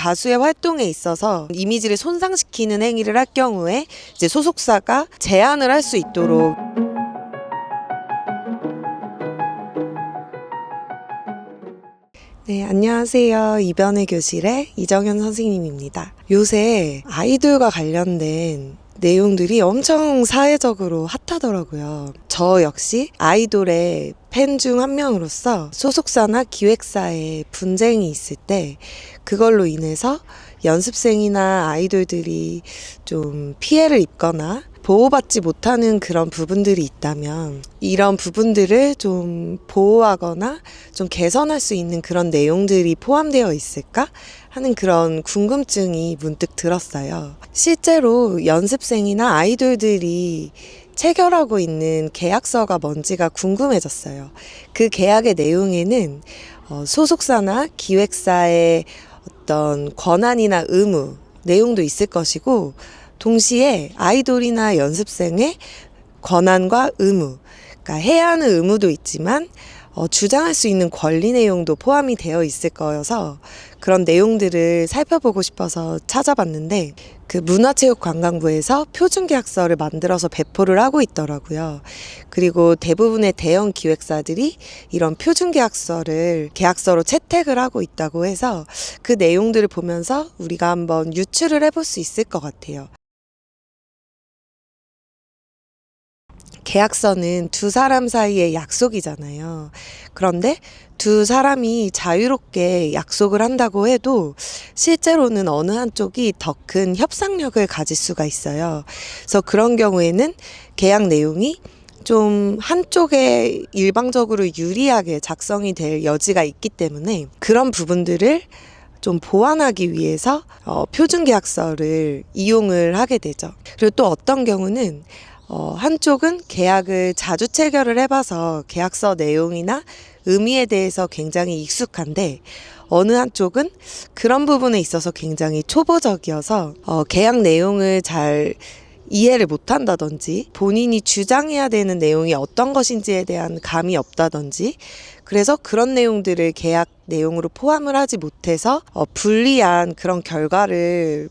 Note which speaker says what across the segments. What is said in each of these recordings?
Speaker 1: 가수의 활동에 있어서 이미지를 손상시키는 행위를 할 경우에 이제 소속사가 제한을 할 수 있도록. 네, 안녕하세요. 이변의 교실의 이정현 선생님입니다. 요새 아이돌과 관련된 내용들이 엄청 사회적으로 핫하더라고요. 저 역시 아이돌의 팬 중 한 명으로서 소속사나 기획사에 분쟁이 있을 때 그걸로 인해서 연습생이나 아이돌들이 좀 피해를 입거나 보호받지 못하는 그런 부분들이 있다면 이런 부분들을 좀 보호하거나 좀 개선할 수 있는 그런 내용들이 포함되어 있을까 하는 그런 궁금증이 문득 들었어요. 실제로 연습생이나 아이돌들이 체결하고 있는 계약서가 뭔지가 궁금해졌어요. 그 계약의 내용에는 소속사나 기획사의 어떤 권한이나 의무 내용도 있을 것이고, 동시에 아이돌이나 연습생의 권한과 의무, 그러니까 해야 하는 의무도 있지만 주장할 수 있는 권리 내용도 포함이 되어 있을 거여서 그런 내용들을 살펴보고 싶어서 찾아봤는데, 그 문화체육관광부에서 표준계약서를 만들어서 배포를 하고 있더라고요. 그리고 대부분의 대형 기획사들이 이런 표준계약서를 계약서로 채택을 하고 있다고 해서 그 내용들을 보면서 우리가 한번 유추를 해볼 수 있을 것 같아요. 계약서는 두 사람 사이의 약속이잖아요. 그런데 두 사람이 자유롭게 약속을 한다고 해도 실제로는 어느 한쪽이 더 큰 협상력을 가질 수가 있어요. 그래서 그런 경우에는 계약 내용이 좀 한쪽에 일방적으로 유리하게 작성이 될 여지가 있기 때문에 그런 부분들을 좀 보완하기 위해서 표준계약서를 이용을 하게 되죠. 그리고 또 어떤 경우는 한쪽은 계약을 자주 체결을 해봐서 계약서 내용이나 의미에 대해서 굉장히 익숙한데, 어느 한쪽은 그런 부분에 있어서 굉장히 초보적이어서 계약 내용을 잘 이해를 못한다든지 본인이 주장해야 되는 내용이 어떤 것인지에 대한 감이 없다든지, 그래서 그런 내용들을 계약 내용으로 포함을 하지 못해서 불리한 그런 결과를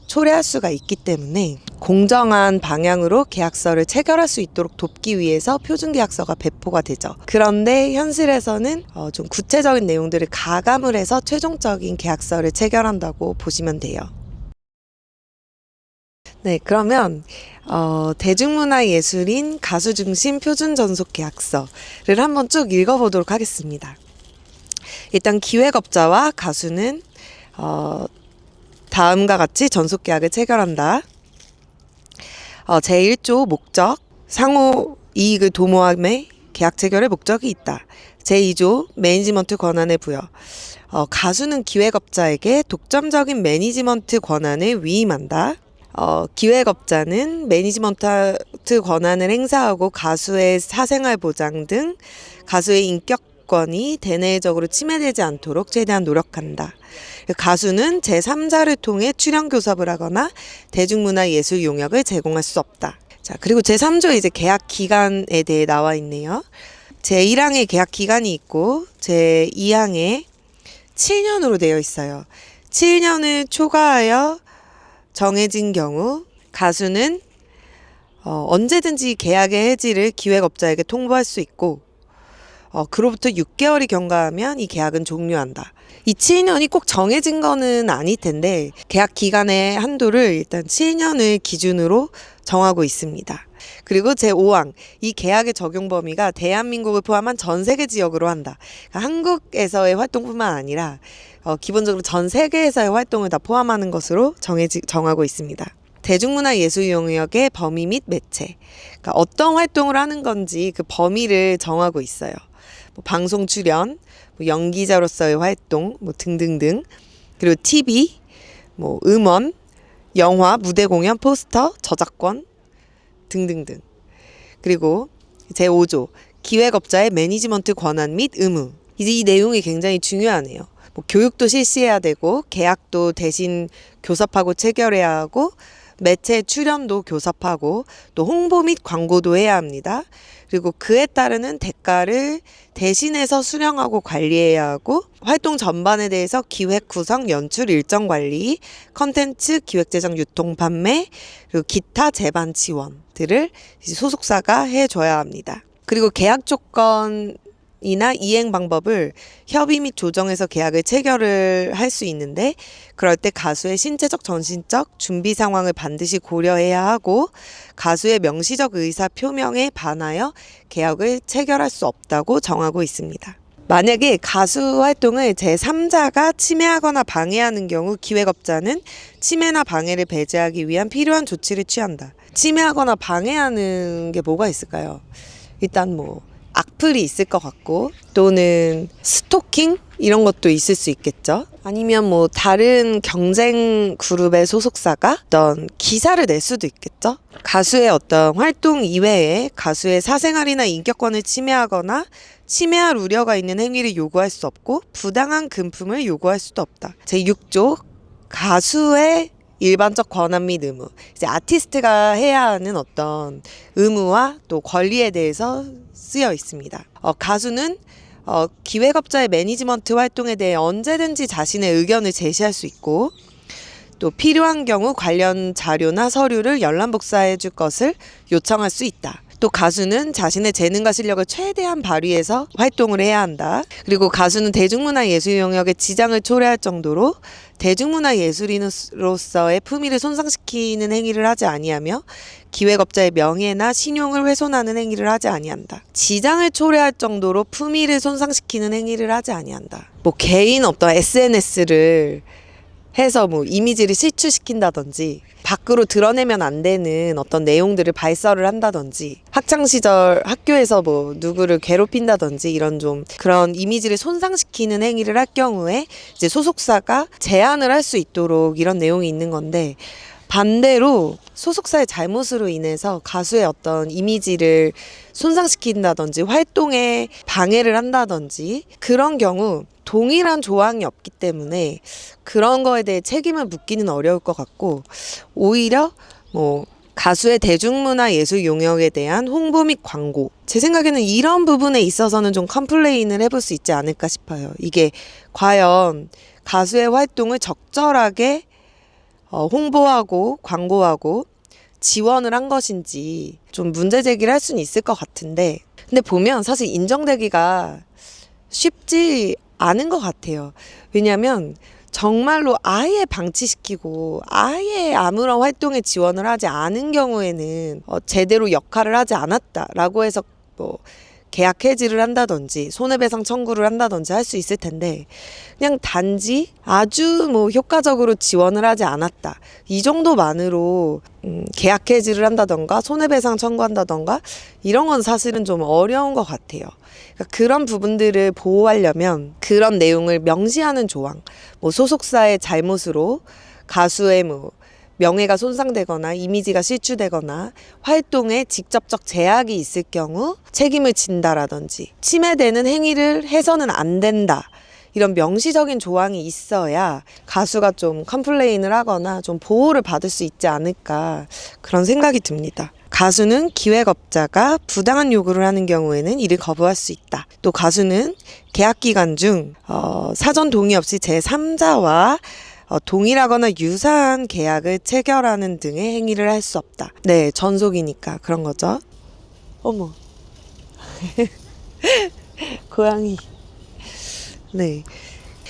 Speaker 1: 초래할 수가 있기 때문에 공정한 방향으로 계약서를 체결할 수 있도록 돕기 위해서 표준계약서가 배포가 되죠. 그런데 현실에서는 좀 구체적인 내용들을 가감을 해서 최종적인 계약서를 체결한다고 보시면 돼요. 네, 그러면 대중문화예술인 가수중심 표준전속계약서를 한번 쭉 읽어보도록 하겠습니다. 일단 기획업자와 가수는 다음과 같이 전속계약을 체결한다. 제1조 목적, 상호 이익을 도모함의 계약 체결의 목적이 있다. 제2조 매니지먼트 권한의 부여. 가수는 기획업자에게 독점적인 매니지먼트 권한을 위임한다. 기획업자는 매니지먼트 권한을 행사하고 가수의 사생활 보장 등 가수의 인격권이 대내적으로 침해되지 않도록 최대한 노력한다. 가수는 제3자를 통해 출연 교섭을 하거나 대중문화 예술 용역을 제공할 수 없다. 자, 그리고 제3조 이제 계약 기간에 대해 나와 있네요. 제1항에 계약 기간이 있고 제2항에 7년으로 되어 있어요. 7년을 초과하여 정해진 경우 가수는 언제든지 계약의 해지를 기획업자에게 통보할 수 있고, 그로부터 6개월이 경과하면 이 계약은 종료한다. 이 7년이 꼭 정해진 거는 아닐 텐데 계약 기간의 한도를 일단 7년을 기준으로 정하고 있습니다. 그리고 제5항, 이 계약의 적용 범위가 대한민국을 포함한 전 세계 지역으로 한다. 그러니까 한국에서의 활동뿐만 아니라 기본적으로 전 세계에서의 활동을 다 포함하는 것으로 정하고 있습니다. 대중문화 예술 용역의 범위 및 매체, 그러니까 어떤 활동을 하는 건지 그 범위를 정하고 있어요. 방송 출연, 연기자로서의 활동, 등등등. 그리고 TV, 음원, 영화, 무대 공연, 포스터, 저작권 등등등. 그리고 제5조 기획업자의 매니지먼트 권한 및 의무. 이제 이 내용이 굉장히 중요하네요. 교육도 실시해야 되고 계약도 대신 교섭하고 체결해야 하고 매체 출연도 교섭하고 또 홍보 및 광고도 해야 합니다. 그리고 그에 따르는 대가를 대신해서 수령하고 관리해야 하고 활동 전반에 대해서 기획, 구성, 연출, 일정 관리, 컨텐츠, 기획, 제작, 유통, 판매, 그리고 기타 제반 지원들을 소속사가 해줘야 합니다. 그리고 계약 조건 이나 이행 방법을 협의 및 조정해서 계약을 체결을 할 수 있는데 그럴 때 가수의 신체적, 정신적 준비 상황을 반드시 고려해야 하고 가수의 명시적 의사 표명에 반하여 계약을 체결할 수 없다고 정하고 있습니다. 만약에 가수 활동을 제3자가 침해하거나 방해하는 경우 기획업자는 침해나 방해를 배제하기 위한 필요한 조치를 취한다. 침해하거나 방해하는 게 뭐가 있을까요? 일단 악플이 있을 것 같고 또는 스토킹 이런 것도 있을 수 있겠죠. 아니면 다른 경쟁 그룹의 소속사가 어떤 기사를 낼 수도 있겠죠. 가수의 어떤 활동 이외에 가수의 사생활이나 인격권을 침해하거나 침해할 우려가 있는 행위를 요구할 수 없고 부당한 금품을 요구할 수도 없다. 제6조 가수의 일반적 권한 및 의무, 이제 아티스트가 해야 하는 어떤 의무와 또 권리에 대해서 쓰여 있습니다. 가수는 기획업자의 매니지먼트 활동에 대해 언제든지 자신의 의견을 제시할 수 있고 또 필요한 경우 관련 자료나 서류를 열람복사해 줄 것을 요청할 수 있다. 또 가수는 자신의 재능과 실력을 최대한 발휘해서 활동을 해야 한다. 그리고 가수는 대중문화 예술 영역에 지장을 초래할 정도로 대중문화 예술인으로서의 품위를 손상시키는 행위를 하지 아니하며 기획업자의 명예나 신용을 훼손하는 행위를 하지 아니한다. 지장을 초래할 정도로 품위를 손상시키는 행위를 하지 아니한다. 개인 어떤 SNS를 해서 이미지를 실추시킨다든지 밖으로 드러내면 안 되는 어떤 내용들을 발설을 한다든지 학창시절 학교에서 누구를 괴롭힌다든지 이런 좀 그런 이미지를 손상시키는 행위를 할 경우에 이제 소속사가 제한을 할 수 있도록 이런 내용이 있는 건데 반대로 소속사의 잘못으로 인해서 가수의 어떤 이미지를 손상시킨다든지 활동에 방해를 한다든지 그런 경우 동일한 조항이 없기 때문에 그런 거에 대해 책임을 묻기는 어려울 것 같고 오히려 가수의 대중문화 예술 용역에 대한 홍보 및 광고 제 생각에는 이런 부분에 있어서는 좀 컴플레인을 해볼 수 있지 않을까 싶어요. 이게 과연 가수의 활동을 적절하게 홍보하고 광고하고 지원을 한 것인지 좀 문제 제기를 할 수는 있을 것 같은데 근데 보면 사실 인정되기가 쉽지 않은 것 같아요. 왜냐하면 정말로 아예 방치시키고 아예 아무런 활동에 지원을 하지 않은 경우에는 제대로 역할을 하지 않았다라고 해서 계약 해지를 한다든지 손해배상 청구를 한다든지 할 수 있을 텐데 그냥 단지 아주 효과적으로 지원을 하지 않았다 이 정도만으로 계약 해지를 한다던가 손해배상 청구한다던가 이런 건 사실은 좀 어려운 것 같아요. 그러니까 그런 부분들을 보호하려면 그런 내용을 명시하는 조항 소속사의 잘못으로 가수의 명예가 손상되거나 이미지가 실추되거나 활동에 직접적 제약이 있을 경우 책임을 진다라든지 침해되는 행위를 해서는 안 된다. 이런 명시적인 조항이 있어야 가수가 좀 컴플레인을 하거나 좀 보호를 받을 수 있지 않을까 그런 생각이 듭니다. 가수는 기획업자가 부당한 요구를 하는 경우에는 이를 거부할 수 있다. 또 가수는 계약 기간 중 사전 동의 없이 제3자와 동일하거나 유사한 계약을 체결하는 등의 행위를 할 수 없다. 네, 전속이니까 그런 거죠. 어머. 고양이. 네.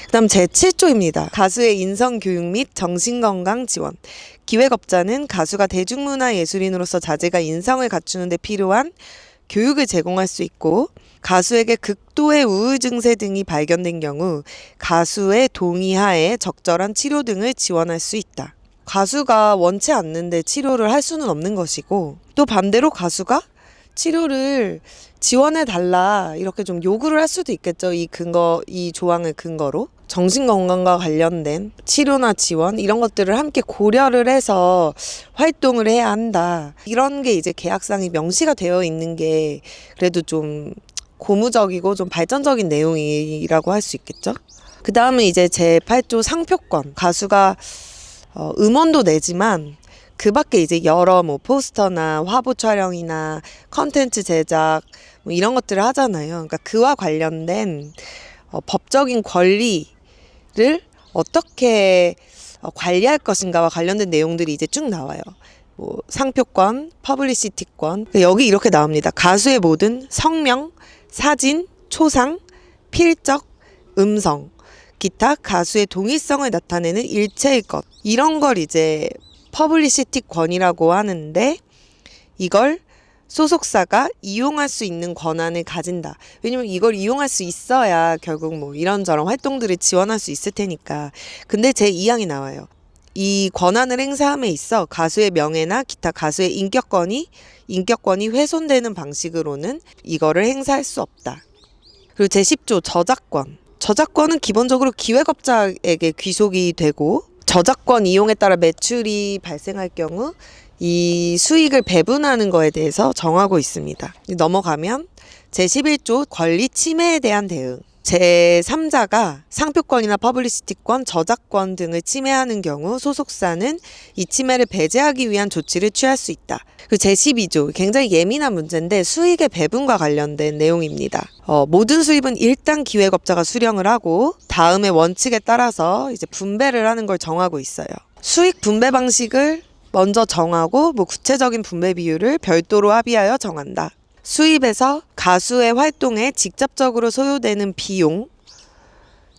Speaker 1: 그다음 제7조입니다. 가수의 인성교육 및 정신건강 지원. 기획업자는 가수가 대중문화 예술인으로서 자질과 인성을 갖추는 데 필요한 교육을 제공할 수 있고 가수에게 극도의 우울 증세 등이 발견된 경우 가수의 동의하에 적절한 치료 등을 지원할 수 있다. 가수가 원치 않는데 치료를 할 수는 없는 것이고 또 반대로 가수가 치료를 지원해달라 이렇게 좀 요구를 할 수도 있겠죠. 이 조항을 근거로. 정신건강과 관련된 치료나 지원 이런 것들을 함께 고려를 해서 활동을 해야 한다. 이런 게 이제 계약상에 명시가 되어 있는 게 그래도 좀 고무적이고 좀 발전적인 내용이라고 할 수 있겠죠. 그 다음은 이제 제8조 상표권. 가수가 음원도 내지만 그 밖에 이제 여러 뭐 포스터나 화보 촬영이나 컨텐츠 제작 뭐 이런 것들을 하잖아요. 그러니까 그와 관련된 법적인 권리를 어떻게 관리할 것인가와 관련된 내용들이 이제 쭉 나와요. 뭐 상표권, 퍼블리시티권. 여기 이렇게 나옵니다. 가수의 모든 성명, 사진, 초상, 필적, 음성, 기타 가수의 동일성을 나타내는 일체의 것. 이런 걸 이제 퍼블리시티권이라고 하는데, 이걸 소속사가 이용할 수 있는 권한을 가진다. 왜냐면 이걸 이용할 수 있어야 결국 뭐 이런저런 활동들을 지원할 수 있을 테니까. 근데 제 2항이 나와요. 이 권한을 행사함에 있어 가수의 명예나 기타 가수의 인격권이 훼손되는 방식으로는 이거를 행사할 수 없다. 그리고 제10조 저작권. 저작권은 기본적으로 기획업자에게 귀속이 되고, 저작권 이용에 따라 매출이 발생할 경우 이 수익을 배분하는 거에 대해서 정하고 있습니다. 넘어가면 제11조 권리 침해에 대한 대응. 제3자가 상표권이나 퍼블리시티권, 저작권 등을 침해하는 경우 소속사는 이 침해를 배제하기 위한 조치를 취할 수 있다. 그리고 제12조, 굉장히 예민한 문제인데 수익의 배분과 관련된 내용입니다. 모든 수입은 일단 기획업자가 수령을 하고 다음의 원칙에 따라서 이제 분배를 하는 걸 정하고 있어요. 수익 분배 방식을 먼저 정하고 뭐 구체적인 분배 비율을 별도로 합의하여 정한다. 수입에서 가수의 활동에 직접적으로 소요되는 비용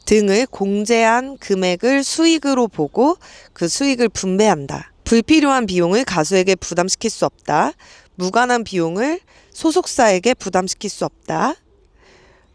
Speaker 1: 등을 공제한 금액을 수익으로 보고 그 수익을 분배한다. 불필요한 비용을 가수에게 부담시킬 수 없다. 무관한 비용을 소속사에게 부담시킬 수 없다.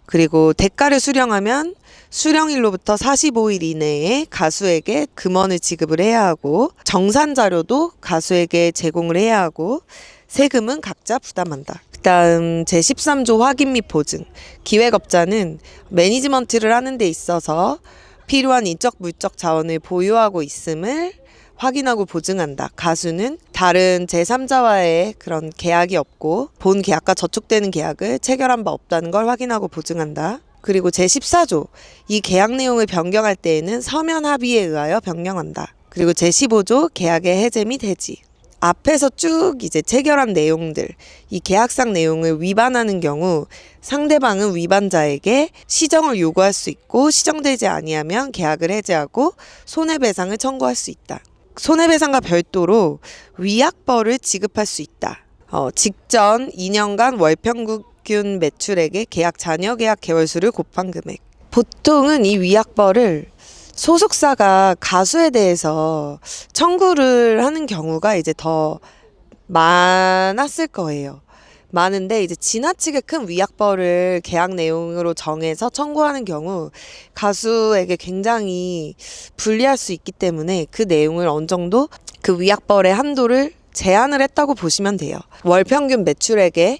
Speaker 1: 그리고 대가를 수령하면 수령일로부터 45일 이내에 가수에게 금원을 지급을 해야 하고, 정산 자료도 가수에게 제공을 해야 하고, 세금은 각자 부담한다. 그다음 제13조 확인 및 보증. 기획업자는 매니지먼트를 하는 데 있어서 필요한 인적 물적 자원을 보유하고 있음을 확인하고 보증한다. 가수는 다른 제3자와의 그런 계약이 없고 본 계약과 저촉되는 계약을 체결한 바 없다는 걸 확인하고 보증한다. 그리고 제14조. 이 계약 내용을 변경할 때에는 서면 합의에 의하여 변경한다. 그리고 제15조 계약의 해제 및 해지. 앞에서 쭉 이제 체결한 내용들, 이 계약상 내용을 위반하는 경우 상대방은 위반자에게 시정을 요구할 수 있고, 시정되지 아니하면 계약을 해제하고 손해배상을 청구할 수 있다. 손해배상과 별도로 위약벌을 지급할 수 있다. 직전 2년간 월평균 매출액의 계약 잔여 계약 개월수를 곱한 금액. 보통은 이 위약벌을 소속사가 가수에 대해서 청구를 하는 경우가 이제 더 많았을 거예요. 많은데 이제 지나치게 큰 위약벌을 계약 내용으로 정해서 청구하는 경우 가수에게 굉장히 불리할 수 있기 때문에 그 내용을 어느 정도 그 위약벌의 한도를 제한을 했다고 보시면 돼요. 월평균 매출액에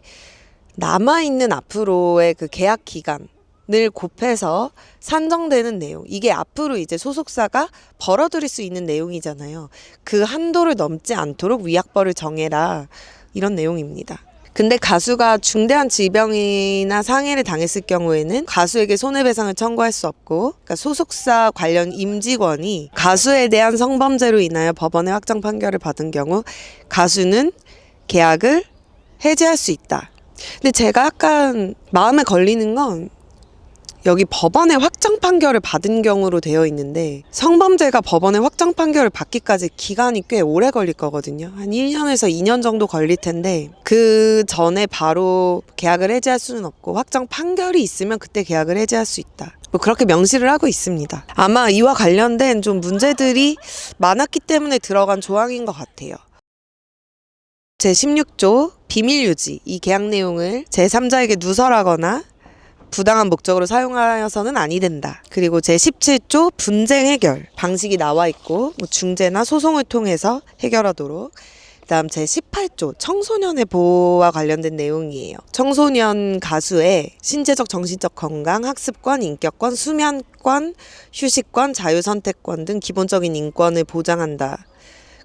Speaker 1: 남아있는 앞으로의 그 계약 기간 늘 곱해서 산정되는 내용. 이게 앞으로 이제 소속사가 벌어들일 수 있는 내용이잖아요. 그 한도를 넘지 않도록 위약벌을 정해라. 이런 내용입니다. 근데 가수가 중대한 질병이나 상해를 당했을 경우에는 가수에게 손해배상을 청구할 수 없고, 그러니까 소속사 관련 임직원이 가수에 대한 성범죄로 인하여 법원의 확정 판결을 받은 경우 가수는 계약을 해지할 수 있다. 근데 제가 약간 마음에 걸리는 건 여기 법원의 확정 판결을 받은 경우로 되어 있는데, 성범죄가 법원의 확정 판결을 받기까지 기간이 꽤 오래 걸릴 거거든요. 한 1년에서 2년 정도 걸릴 텐데 그 전에 바로 계약을 해지할 수는 없고 확정 판결이 있으면 그때 계약을 해지할 수 있다. 뭐 그렇게 명시를 하고 있습니다. 아마 이와 관련된 좀 문제들이 많았기 때문에 들어간 조항인 것 같아요. 제16조 비밀유지. 이 계약 내용을 제3자에게 누설하거나 부당한 목적으로 사용하여서는 아니 된다. 그리고 제17조 분쟁 해결 방식이 나와 있고, 뭐 중재나 소송을 통해서 해결하도록. 그다음 제18조 청소년의 보호와 관련된 내용이에요. 청소년 가수의 신체적 정신적 건강, 학습권, 인격권, 수면권, 휴식권, 자유선택권 등 기본적인 인권을 보장한다.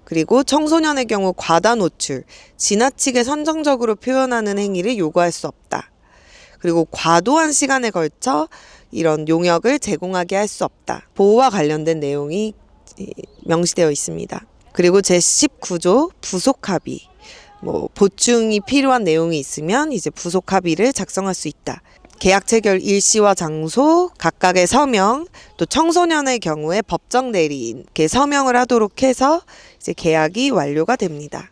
Speaker 1: 그리고 청소년의 경우 과다 노출, 지나치게 선정적으로 표현하는 행위를 요구할 수 없다. 그리고 과도한 시간에 걸쳐 이런 용역을 제공하게 할 수 없다. 보호와 관련된 내용이 명시되어 있습니다. 그리고 제19조 부속 합의. 보충이 필요한 내용이 있으면 이제 부속 합의를 작성할 수 있다. 계약 체결 일시와 장소, 각각의 서명, 또 청소년의 경우에 법정 대리인께 서명을 하도록 해서 이제 계약이 완료가 됩니다.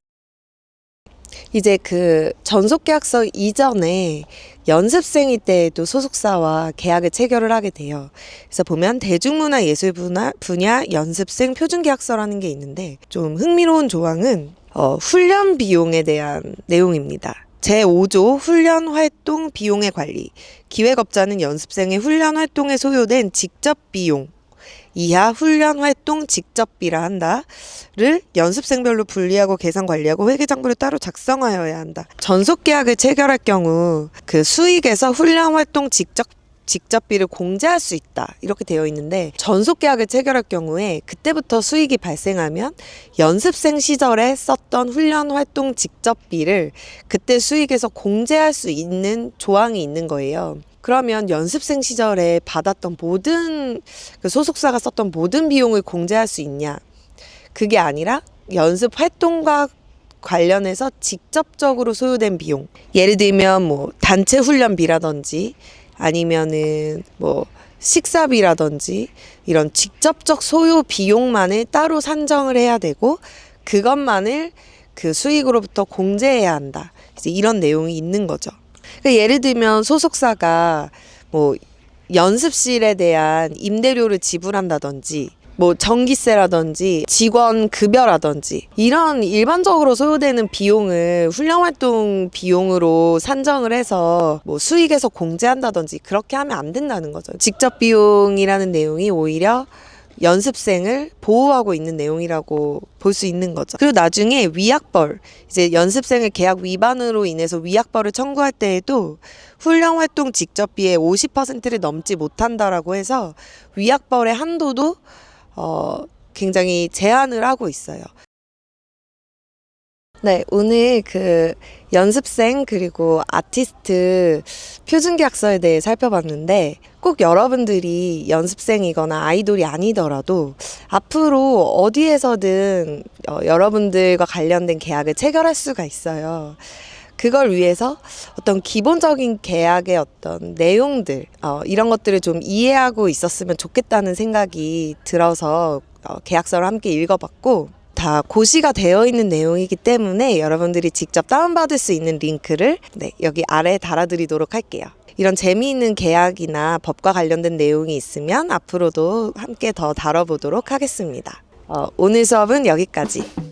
Speaker 1: 이제 그 전속계약서 이전에 연습생일 때에도 소속사와 계약을 체결을 하게 돼요. 그래서 보면 대중문화예술 분야 연습생 표준계약서라는 게 있는데 좀 흥미로운 조항은 훈련 비용에 대한 내용입니다. 제5조 훈련 활동 비용의 관리. 기획업자는 연습생의 훈련 활동에 소요된 직접 비용 이하 훈련 활동 직접비라 한다를 연습생별로 분리하고 계산 관리하고 회계장부를 따로 작성하여야 한다. 전속계약을 체결할 경우 그 수익에서 훈련 활동 직접비를 공제할 수 있다. 이렇게 되어 있는데 전속계약을 체결할 경우에 그때부터 수익이 발생하면 연습생 시절에 썼던 훈련 활동 직접비를 그때 수익에서 공제할 수 있는 조항이 있는 거예요. 그러면 연습생 시절에 받았던 모든 그 소속사가 썼던 모든 비용을 공제할 수 있냐? 그게 아니라 연습 활동과 관련해서 직접적으로 소요된 비용. 예를 들면 단체 훈련비라든지 아니면은 식사비라든지 이런 직접적 소요 비용만을 따로 산정을 해야 되고 그것만을 그 수익으로부터 공제해야 한다. 이제 이런 내용이 있는 거죠. 그러니까 예를 들면 소속사가 연습실에 대한 임대료를 지불한다든지 전기세라든지 직원 급여라든지 이런 일반적으로 소요되는 비용을 훈련활동 비용으로 산정을 해서 수익에서 공제한다든지 그렇게 하면 안 된다는 거죠. 직접 비용이라는 내용이 오히려 연습생을 보호하고 있는 내용이라고 볼 수 있는 거죠. 그리고 나중에 위약벌, 이제 연습생을 계약 위반으로 인해서 위약벌을 청구할 때에도 훈련활동 직접비의 50%를 넘지 못한다라고 해서 위약벌의 한도도 굉장히 제한을 하고 있어요. 네, 오늘 그 연습생 그리고 아티스트 표준계약서에 대해 살펴봤는데 꼭 여러분들이 연습생이거나 아이돌이 아니더라도 앞으로 어디에서든 여러분들과 관련된 계약을 체결할 수가 있어요. 그걸 위해서 어떤 기본적인 계약의 어떤 내용들 이런 것들을 좀 이해하고 있었으면 좋겠다는 생각이 들어서 계약서를 함께 읽어봤고 다 고시가 되어 있는 내용이기 때문에 여러분들이 직접 다운받을 수 있는 링크를 여기 아래에 달아드리도록 할게요. 이런 재미있는 계약이나 법과 관련된 내용이 있으면 앞으로도 함께 더 다뤄보도록 하겠습니다. 오늘 수업은 여기까지.